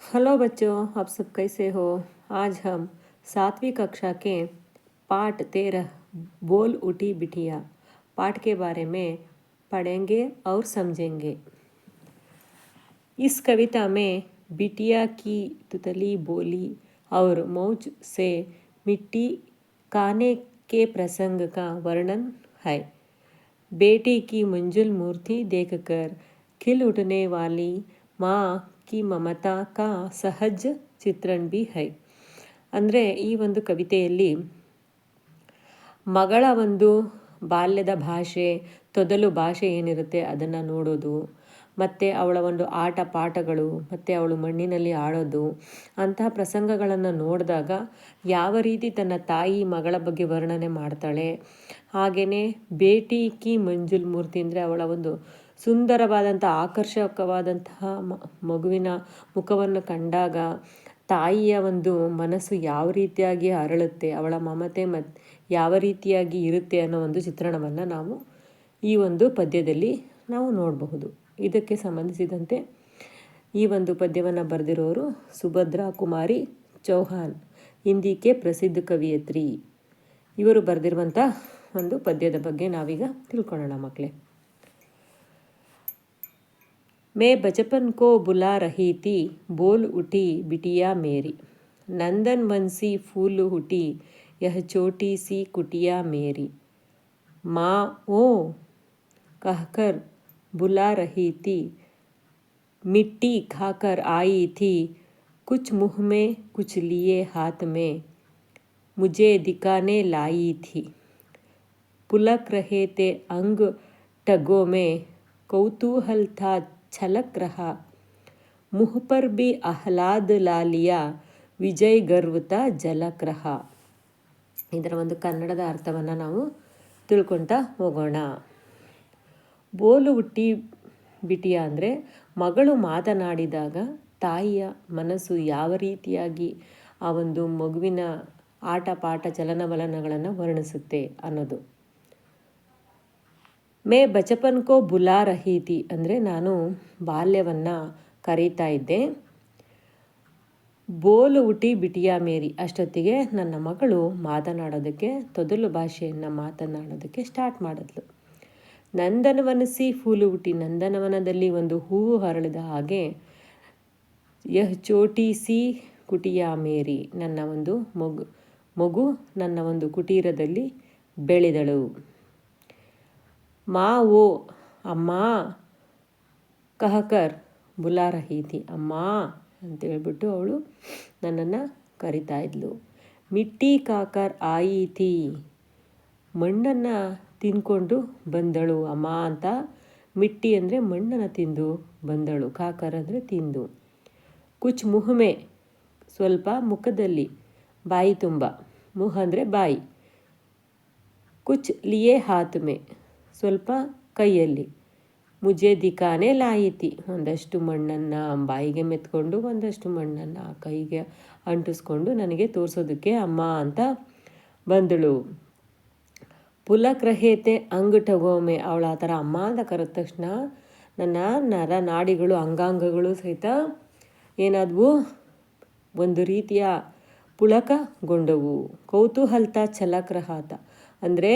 Hello बच्चों, आप सब कैसे हो। आज हम 7वीं कक्षा के पाठ 13 बोल उठी बिटिया पाठ के बारे में पढ़ेंगे और समझेंगे। इस कविता में बिटिया की तुतली बोली और मौज से मिट्टी खाने के प्रसंग का वर्णन है। बेटी की मंजुल मूर्ति देखकर खिल उठने वाली माँ की ಮಮತಾ का ಸಹಜ ಚಿತ್ರಣ भी है। ಅಂದರೆ ಈ ಒಂದು ಕವಿತೆಯಲ್ಲಿ ಮಗಳ ಒಂದು ಬಾಲ್ಯದ ಭಾಷೆ, ತೊದಲು ಭಾಷೆ ಏನಿರುತ್ತೆ ಅದನ್ನು ನೋಡೋದು, ಮತ್ತು ಅವಳ ಒಂದು ಆಟ ಪಾಠಗಳು, ಮತ್ತು ಅವಳು ಮಣ್ಣಿನಲ್ಲಿ ಆಡೋದು, ಅಂತಹ ಪ್ರಸಂಗಗಳನ್ನು ನೋಡಿದಾಗ ಯಾವ ರೀತಿ ತನ್ನ ತಾಯಿ ಮಗಳ ಬಗ್ಗೆ ವರ್ಣನೆ ಮಾಡ್ತಾಳೆ. ಹಾಗೆಯೇ ಬೇಟಿ ಕಿ ಮಂಜುಲ್ ಮೂರ್ತಿ ಅಂದರೆ ಅವಳ ಒಂದು ಸುಂದರವಾದಂಥ ಆಕರ್ಷಕವಾದಂತಹ ಮಗುವಿನ ಮುಖವನ್ನು ಕಂಡಾಗ ತಾಯಿಯ ಒಂದು ಮನಸ್ಸು ಯಾವ ರೀತಿಯಾಗಿ ಅರಳುತ್ತೆ, ಅವಳ ಮಮತೆ ಯಾವ ರೀತಿಯಾಗಿ ಇರುತ್ತೆ ಅನ್ನೋ ಒಂದು ಚಿತ್ರಣವನ್ನು ನಾವು ಈ ಒಂದು ಪದ್ಯದಲ್ಲಿ ನಾವು ನೋಡಬಹುದು. ಇದಕ್ಕೆ ಸಂಬಂಧಿಸಿದಂತೆ ಈ ಒಂದು ಪದ್ಯವನ್ನು ಬರೆದಿರೋರು ಸುಭದ್ರಾ ಕುಮಾರಿ ಚೌಹಾನ್, ಹಿಂದಿಗೆ ಪ್ರಸಿದ್ಧ ಕವಿಯತ್ರಿ. ಇವರು ಬರೆದಿರುವಂಥ ಒಂದು ಪದ್ಯದ ಬಗ್ಗೆ ನಾವೀಗ ತಿಳ್ಕೊಳ್ಳೋಣ ಮಕ್ಕಳೇ. मैं बचपन को बुला रही थी, बोल उठी बिटिया मेरी, नंदन वंशी फूल उठी यह छोटी सी कुटिया मेरी, माँ ओ कहकर बुला रही थी, मिट्टी खाकर आई थी, कुछ मुँह में कुछ लिए हाथ में, मुझे दिखाने लाई थी, पुलक रहे थे अंग टगों में, कौतूहल था छलक रहा, मुँह पर भी आह्लाद ला लिया, ವಿಜಯ್ ಗರ್ವತ ಜಲಕ್ ರಹ. ಇದರ ಒಂದು ಕನ್ನಡದ ಅರ್ಥವನ್ನು ನಾವು ತಿಳ್ಕೊಳ್ತಾ ಹೋಗೋಣ. ಬೋಲು ಹುಟ್ಟಿ ಬಿಟಿಯ ಅಂದರೆ ಮಗಳು ಮಾತನಾಡಿದಾಗ ತಾಯಿಯ ಮನಸ್ಸು ಯಾವ ರೀತಿಯಾಗಿ ಆ ಒಂದು ಮಗುವಿನ ಆಟ ಪಾಠ ಚಲನವಲನಗಳನ್ನು ವರ್ಣಿಸುತ್ತೆ ಅನ್ನೋದು. ಮೇ ಬಚಪನ್ ಕೋ ಬುಲಾ ರಹಿ ಥಿ ಅಂದರೆ ನಾನು ಬಾಲ್ಯವನ್ನು ಕರೀತಾ ಇದ್ದೆ. ಬೋಲು ಹುಟ್ಟಿ ಬಿಟಿಯಾ ಮೇರಿ ಅಷ್ಟೊತ್ತಿಗೆ ನನ್ನ ಮಗಳು ಮಾತನಾಡೋದಕ್ಕೆ, ತೊದಲು ಭಾಷೆಯನ್ನು ಮಾತನಾಡೋದಕ್ಕೆ ಸ್ಟಾರ್ಟ್ ಮಾಡಿದ್ಲು. ನಂದನವನಸಿ ಫೂಲು ಹುಟ್ಟಿ, ನಂದನವನದಲ್ಲಿ ಒಂದು ಹೂವು ಹರಳಿದ ಹಾಗೆ, ಯಹ್ ಚೋಟಿ ಸಿ ಕುಟಿಯಾ ಮೇರಿ, ನನ್ನ ಒಂದು ಮಗು ನನ್ನ ಒಂದು ಕುಟೀರದಲ್ಲಿ ಬೆಳೆದಳು. ಮಾ ಓ ಅಮ್ಮ, ಕಹಕರ್ ಬುಲಾ ರಹಿ ಥಿ, ಅಮ್ಮ ಅಂತೇಳ್ಬಿಟ್ಟು ಅವಳು ನನ್ನನ್ನು ಕರಿತಾ ಇದ್ಲು. ಮಿಟ್ಟಿ ಕಾಕರ್ ಆಯಿ ಥಿ, ಮಣ್ಣನ್ನು ತಿಂದ್ಕೊಂಡು ಬಂದಳು ಅಮ್ಮ ಅಂತ. ಮಿಟ್ಟಿ ಅಂದರೆ ಮಣ್ಣನ್ನು ತಿಂದು ಬಂದಳು, ಕಾಕರ್ ಅಂದರೆ ತಿಂದು. ಕುಚ್ ಮುಹಮೆ ಸ್ವಲ್ಪ ಮುಖದಲ್ಲಿ, ಬಾಯಿ ತುಂಬ, ಮುಹ ಅಂದರೆ ಬಾಯಿ. ಕುಚ್ ಲಿಯೇ ಹಾತ್ ಮೇ ಸ್ವಲ್ಪ ಕೈಯಲ್ಲಿ, ಮುಜೆ ದಿಖಾನೆ ಲಾಯಿತಿ ಒಂದಷ್ಟು ಮಣ್ಣನ್ನು ಬಾಯಿಗೆ ಮೆತ್ಕೊಂಡು ಒಂದಷ್ಟು ಮಣ್ಣನ್ನು ಕೈಗೆ ಅಂಟಿಸ್ಕೊಂಡು ನನಗೆ ತೋರಿಸೋದಕ್ಕೆ ಅಮ್ಮ ಅಂತ ಬಂದಳು. ಪುಲಕ್ ರಹೇತೆ ಅಂಗಟಗೋಮೆ, ಅವಳ ಆ ಥರ ಅಮ್ಮ ಅಂತ ಕರೆದ ತಕ್ಷಣ ನನ್ನ ನರ ನಾಡಿಗಳು ಅಂಗಾಂಗಗಳು ಸಹಿತ ಏನಾದವು, ಒಂದು ರೀತಿಯ ಪುಳಕಗೊಂಡವು. ಕೌತೂಹಲ್ತ ಛಲಕ್ರಹಾತ ಅಂದರೆ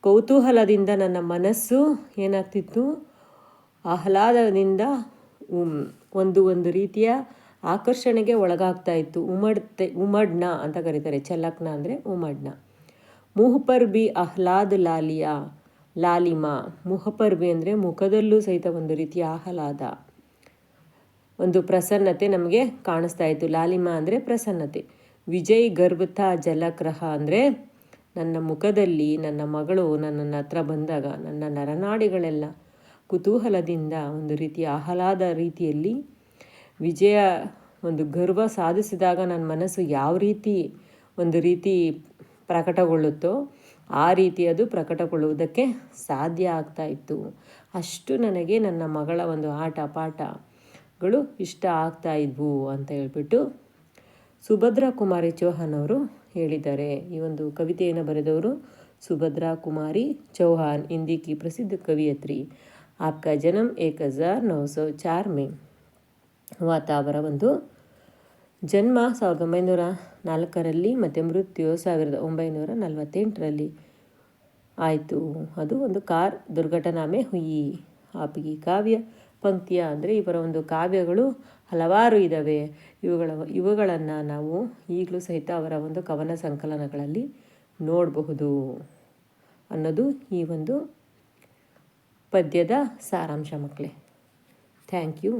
ಕೌತೂಹಲದಿಂದ ನನ್ನ ಮನಸ್ಸು ಏನಾಗ್ತಿತ್ತು, ಆಹ್ಲಾದದಿಂದ ಒಂದು ರೀತಿಯ ಆಕರ್ಷಣೆಗೆ ಒಳಗಾಗ್ತಾ ಇತ್ತು. ಉಮಡ್ನ ಅಂತ ಕರೀತಾರೆ, ಛಲಕ್ನ ಅಂದರೆ ಉಮಡ್ನ. ಮುಹಪರ್ ಬಿ ಆಹ್ಲಾದ್ ಲಾಲಿಯಾ, ಲಾಲಿಮಾ, ಮುಹಪರ್ ಬಿ ಅಂದರೆ ಮುಖದಲ್ಲೂ ಸಹಿತ ಒಂದು ರೀತಿಯ ಆಹ್ಲಾದ, ಒಂದು ಪ್ರಸನ್ನತೆ ನಮಗೆ ಕಾಣಿಸ್ತಾ ಇತ್ತು. ಲಾಲಿಮಾ ಅಂದರೆ ಪ್ರಸನ್ನತೆ. ವಿಜಯ್ ಗರ್ಭತ ಜಲಕ್ರಹ ಅಂದರೆ ನನ್ನ ಮುಖದಲ್ಲಿ ನನ್ನ ಮಗಳು ನನ್ನ ಹತ್ರ ಬಂದಾಗ ನನ್ನ ನರನಾಡಿಗಳೆಲ್ಲ ಕುತೂಹಲದಿಂದ ಒಂದು ರೀತಿಯ ಆಹ್ಲಾದ ರೀತಿಯಲ್ಲಿ, ವಿಜಯ ಒಂದು ಗರ್ವ ಸಾಧಿಸಿದಾಗ ನನ್ನ ಮನಸ್ಸು ಯಾವ ರೀತಿ ಒಂದು ರೀತಿ ಪ್ರಕಟಗೊಳ್ಳುತ್ತೋ ಆ ರೀತಿ ಅದು ಪ್ರಕಟಗೊಳ್ಳುವುದಕ್ಕೆ ಸಾಧ್ಯ ಆಗ್ತಾ ಇತ್ತು. ಅಷ್ಟು ನನಗೆ ನನ್ನ ಮಗಳ ಒಂದು ಆಟ ಪಾಠಗಳು ಇಷ್ಟ ಆಗ್ತಾ ಇದ್ವು ಅಂತ ಹೇಳ್ಬಿಟ್ಟು ಸುಭದ್ರಾ ಕುಮಾರಿ ಚೌಹಾನ್ ಅವರು ಹೇಳಿದ್ದಾರೆ. ಈ ಒಂದು ಕವಿತೆಯನ್ನು ಬರೆದವರು ಸುಭದ್ರಾ ಕುಮಾರಿ ಚೌಹಾನ್, ಹಿಂದಿ ಕಿ ಪ್ರಸಿದ್ಧ ಕವಿಯತ್ರಿ. आपका जन्म 1904 में ಅವರ ಒಂದು ಜನ್ಮ 1904ರಲ್ಲಿ ಮತ್ತು ಮೃತ್ಯು 1948ರಲ್ಲಿ ಆಯಿತು. ಅದು ಒಂದು ಕಾರ್ ದುರ್ಘಟನಾ ಹುಯಿ. ಆಪ್ಗಿ ಕಾವ್ಯ ಪಂಕ್ತಿಯ ಅಂದರೆ ಇವರ ಒಂದು ಕಾವ್ಯಗಳು ಹಲವಾರು ಇದ್ದಾವೆ. ಇವುಗಳನ್ನು ನಾವು ಈಗಲೂ ಸಹಿತ ಅವರ ಒಂದು ಕವನ ಸಂಕಲನಗಳಲ್ಲಿ ನೋಡಬಹುದು ಅನ್ನೋದು ಈ ಒಂದು ಪದ್ಯದ ಸಾರಾಂಶ ಮಕ್ಕಳೇ. Thank you.